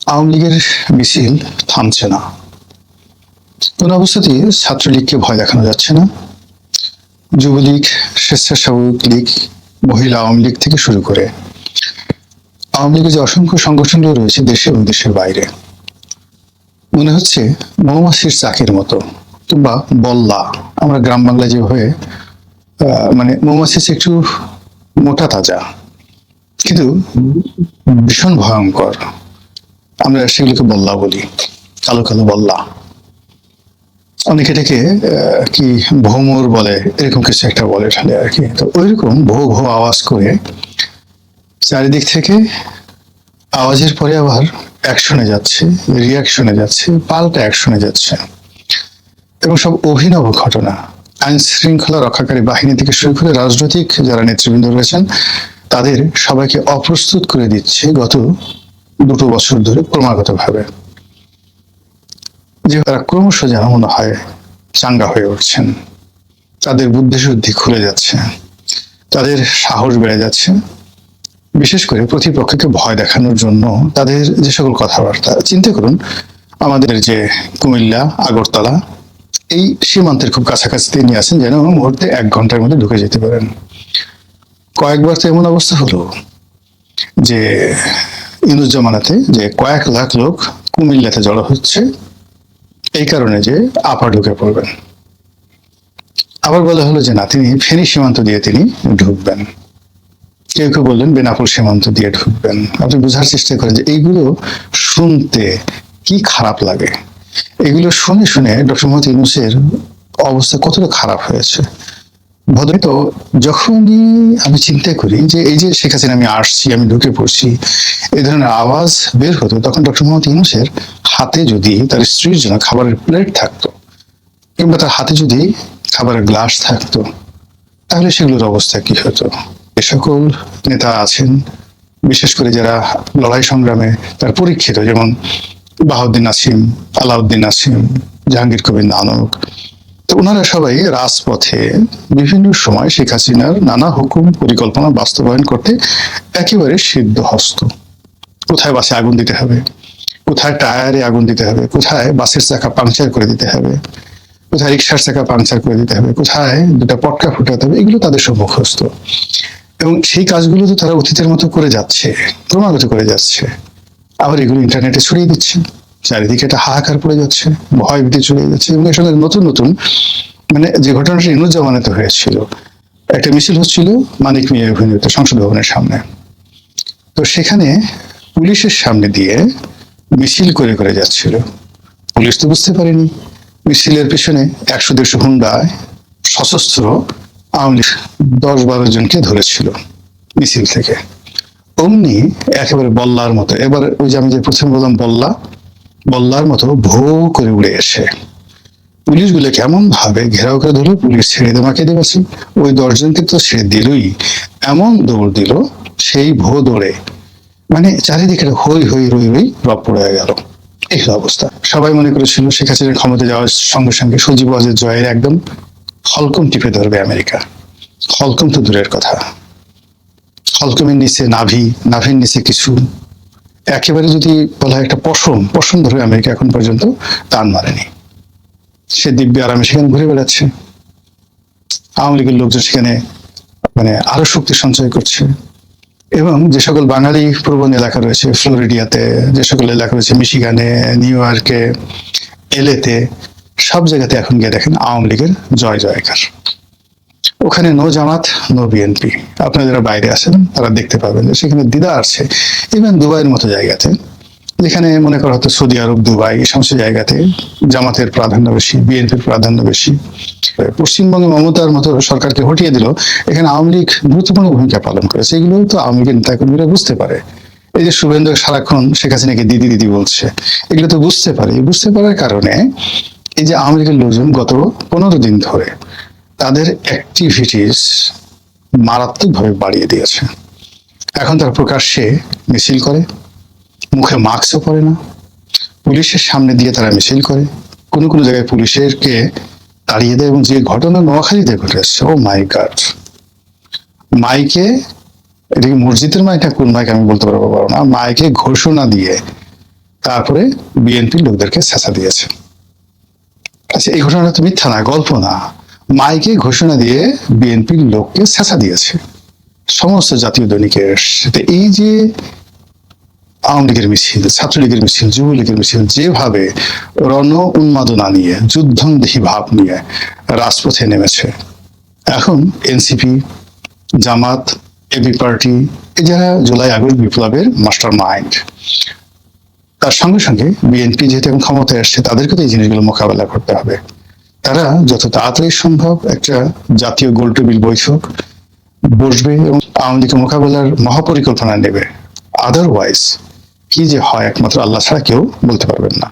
আওয়ামী লীগের মিছিল থামছে না। কোন অবস্থাতেই ছাত্রলীগকে ভয় দেখানো যাচ্ছে না। যুবলীগ, স্বেচ্ছাসেবক লীগ, মহিলা আওয়ামী লীগ থেকে শুরু করে আওয়ামী লীগের যে অসংখ্য সংগঠনগুলো রয়েছে দেশে এবং দেশের বাইরে, মনে হচ্ছে মৌমাছির চাকের মতো, কিংবা বল্লা। আমরা গ্রাম বাংলায় যেভাবে মানে মৌমাছি হচ্ছে একটু মোটা তাজা, কিন্তু ভীষণ ভয়ঙ্কর। আমরা সেগুলোকে বল্লা বলি, কালো কালো বল্লা। অনেকে এটাকে কি ভৌমর বলে, এরকম কিছু একটা বলে ঠালে আর কি। তো ওইরকম ভো ভো আওয়াজ করে চারিদিক থেকে আওয়াজের পরে আবার অ্যাকশনে যাচ্ছে, রিয়াকশনে যাচ্ছে, পাল্টা অ্যাকশনে যাচ্ছে, এবং সব অভিনব ঘটনা। আইন শৃঙ্খলা রক্ষাকারী বাহিনী থেকে শুরু করে রাজনৈতিক যারা নেতৃবৃন্দ রয়েছেন তাদের সবাইকে অপ্রস্তুত করে দিচ্ছে গত 2 বছর ধরে ক্রমাগত ভাবে, যে তারা ক্রমশ যেন মনে হয় চাঙ্গা হয়ে উঠছেন, তাদের বুদ্ধি শুদ্ধি খুলে যাচ্ছে, তাদের সাহস বেড়ে যাচ্ছে। বিশেষ করে প্রতিপক্ষকে ভয় দেখানোর জন্য তাদের যে সকল কথাবার্তা, চিন্তা করুন আমাদের যে কুমিল্লা, আগরতলা, এই সীমান্তের খুব কাছাকাছি তিনি আছেন, যেন মুহূর্তে 1 ঘন্টার মধ্যে ঢুকে যেতে পারেন। কয়েকবার তো এমন অবস্থা হলো যে ইউনূস জামানাতে যে কয়েক লাখ লোক কুমিল্লাতে জড়ো হচ্ছে এই কারণে যে আপা ঢুকে পড়বেন। আবার বলা হলো যে না, তিনি ফেনী সীমান্ত দিয়ে তিনি ঢুকবেন। কেউ কেউ বললেন বেনাপোল সীমান্ত দিয়ে ঢুকবেন। আপনি বোঝার চেষ্টা করেন যে এইগুলো শুনতে কি খারাপ লাগে। এগুলো শুনে শুনে ডক্টর মোহাম্মদ ইউনূসের অবস্থা কতটা খারাপ হয়েছে। তো যখনই আমি চিন্তা করি যে এই যে শেখ হাসিনা আমি আসছি, আমি ঢুকে পড়ছি, এই ধরনের আওয়াজ বের হতো, তখন ডক্টর মোহাম্মদ ইউনূসের হাতে যদি তার স্ত্রীর জন্য খাবারের প্লেট থাকতো, কিংবা তার হাতে যদি খাবারের গ্লাস থাকতো, তাহলে সেগুলোর অবস্থা কি হতো। এ সকল নেতা আছেন, বিশেষ করে যারা লড়াই সংগ্রামে তার পরীক্ষিত, যেমন বাহাউদ্দিন নাসিম, আলাউদ্দিন নাসিম, জাহাঙ্গীর কবির নানক। তো ওনারা সবাই রাজপথে বিভিন্ন সময় শেখ হাসিনার নানা হুকুম পরিকল্পনা বাস্তবায়ন করতে একেবারে সিদ্ধ হস্ত। কোথায় বাসে আগুন দিতে হবে, কোথায় টায়ারে আগুন দিতে হবে, কোথায় বাসের চাকা পাংচার করে দিতে হবে, কোথায় রিক্সার চাকা পাংচার করে দিতে হবে, কোথায় 2টা পটকা ফুটাতে হবে, এগুলো তাদের সব মুখস্থ। এবং সেই কাজগুলো তো তারা অতীতের মতো করে যাচ্ছে, ক্রমাগত করে যাচ্ছে। আবার এগুলো ইন্টারনেটে ছড়িয়ে দিচ্ছে, চারিদিকে একটা হাহাকার পড়ে যাচ্ছে, ভয় ভীতি ছড়িয়ে যাচ্ছে। এবং এর সঙ্গে নতুন নতুন মানে যে ঘটনাটা ইউনূস জামানাতে হয়েছিল, একটা মিছিল হচ্ছিল মানিক মিয়া অভিনীত সংসদ ভবনের সামনে। তো সেখানে পুলিশের সামনে দিয়ে মিছিল করে করে যাচ্ছিল। পুলিশ তো বুঝতে পারেনি, মিছিলের পিছনে 100-150 হুন্ডায় সশস্ত্র আওয়ামী লীগ 10-12 জনকে ধরেছিল মিছিল থেকে। অমনি একেবারে বল্লার মতো, এবার ওই যে আমি যে প্রথমে বললাম বল্লার মতো ভো করে উড়ে এসে পুলিশগুলো কেমন ভাবে ঘেরাও করে ধরলো। পুলিশ ছেড়ে দেমাকে দেবাছি, ওই 10 জনকে তো ছেড়ে দিলই, এমন দৌড় দিল সেই ভো দৌড়ে, মানে চারিদিকে হই হই রই রই রব পড়ে গেল। এই অবস্থা। সবাই মনে করেছিল শেখ হাসিনার ক্ষমতা যাওয়ার সঙ্গে সঙ্গে সজীব ওয়াজেদ জয়ের একদম হলকম টিপে ধরবে আমেরিকা। হলকম তো দূরের কথা, হলকমের নিচে নাভির নিচে কিছু, একেবারে যদি বলা হয় একটা পশম ধরে আমেরিকা এখন পর্যন্ত টান মারেনি। সে দিব্যি আরামে সেখানে ঘুরে বেড়াচ্ছে। আওয়ামী লীগের লোকজন সেখানে মানে আরো শক্তি সঞ্চয় করছে। এবং যে সকল বাঙালি প্রবণ এলাকা রয়েছে ফ্লোরিডিয়াতে, যে সকল এলাকা রয়েছে মিশিগানে, নিউ ইয়র্কে, এলেতে, সব জায়গাতে এখন গিয়ে দেখেন আওয়ামী লীগের জয় জয়কার। ওখানে নো জামাত নো বিএনপি। আপনারা যারা বাইরে আছেন তারা দেখতে পাবেন যে সেখানে দিদা আসছে। ইভেন দুবাইয়ের মতো জায়গাতে, যেখানে মনে করা হতো সৌদি আরব, দুবাই, এই সমস্ত জায়গাতে জামাতের প্রাধান্য বেশি, বিএনপির প্রাধান্য বেশি। পশ্চিমবঙ্গে মমতার মতো সরকারকে হটিয়ে দিল, এখানে আওয়ামী লীগ গুরুত্বপূর্ণ ভূমিকা পালন করেছে। এগুলো তো আওয়ামী লীগের নেতাকর্মীরা বুঝতে পারে। এই যে শুভেন্দু সারাক্ষণ শেখ হাসিনাকে দিদি দিদি বলছে, এগুলো তো বুঝতে পারে। বুঝতে পারার কারণে এই যে আওয়ামী লীগের লোকজন গত 15 দিন ধরে তাদের অ্যাক্টিভিটিস মারাত্মকভাবে বাড়িয়ে দিয়েছে। এখন তারা প্রকাশ্যে মিছিল করে, মুখে মাস্কও পরে না, পুলিশের সামনে দিয়ে তারা মিছিল করে, কোনো কোনো জায়গায় পুলিশেরকে তাড়িয়ে দেয়। এবং যে ঘটনা নোয়াখালীতে ঘটেছে, ও মাই গড, মাইকে, এটা কি মসজিদের মাইক না কোন মাইক আমি বলতে পারবো না, মাইকে ঘোষণা দিয়ে তারপরে বিএনপির লোকদেরকে ছেঁচা দিয়েছে। আচ্ছা, এই ঘটনাটা তো মিথ্যা না, গল্প না। মাইকে ঘোষণা দিয়ে বিএনপির লোককে ছেঁচা দিয়েছে সমস্ত জাতীয় দৈনিকের সাথে। এই যে আওয়ামী লীগের মিছিল, ছাত্রলীগের মিছিল, যুবলীগের মিছিল যেভাবে রণ উন্মাদনা নিয়ে, যুদ্ধংদেহী ভাব নিয়ে রাজপথে নেমেছে, এখন এনসিপি, জামাত, এবি পার্টি, এ যারা জুলাই আগস্ট বিপ্লবের মাস্টার মাইন্ড, তার সঙ্গে সঙ্গে বিএনপি যেহেতু এখন ক্ষমতায় আসছে, তাদেরকে তো এই জিনিসগুলো মোকাবেলা করতে হবে। তারা যত তাড়াতাড়ি সম্ভব একটা জাতীয় গোলটেবিল বৈঠক বসবে এবং আওয়ামী লীগের মোকাবেলার মহাপরিকল্পনা নেবে। আদারওয়াইজ কি যে হয় একমাত্র আল্লাহ ছাড়া কেউ বলতে পারবেন না।